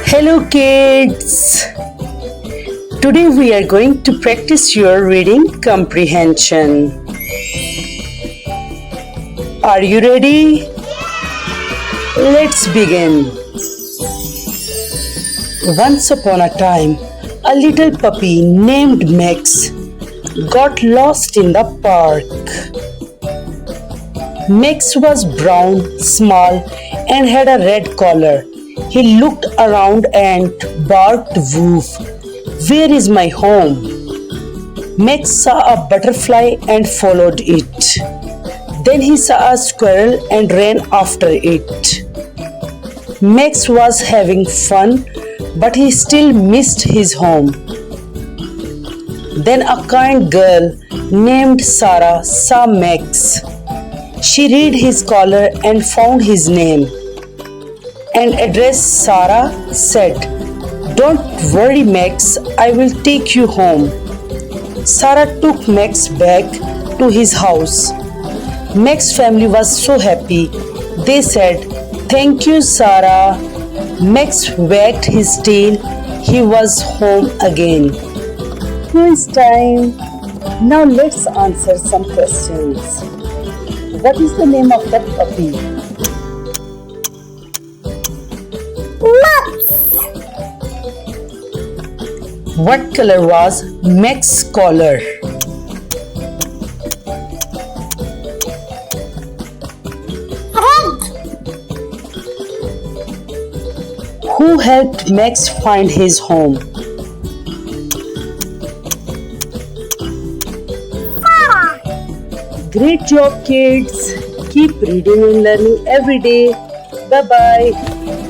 Hello, kids! Today we are going to practice your reading comprehension. Are you ready? Let's begin. Once upon a time, a little puppy named Max got lost in the park. Max was brown, small, and had a red collar. He looked around and barked, "Woof! Where is my home?" Max saw a butterfly and followed it. Then he saw a squirrel and ran after it. Max was having fun, but he still missed his home. Then a kind girl named Sarah saw Max. She read his collar and found his name. And addressed Sarah said, "Don't worry, Max, I will take you home." Sarah took Max back to his house. Max's family was so happy. They said, "Thank you, Sarah." Max wagged his tail. He was home again. Quiz time. Now let's answer some questions. What is the name of that puppy? What color was Max's collar? Who helped Max find his home? Great job, kids. Keep reading and learning every day. Bye-bye.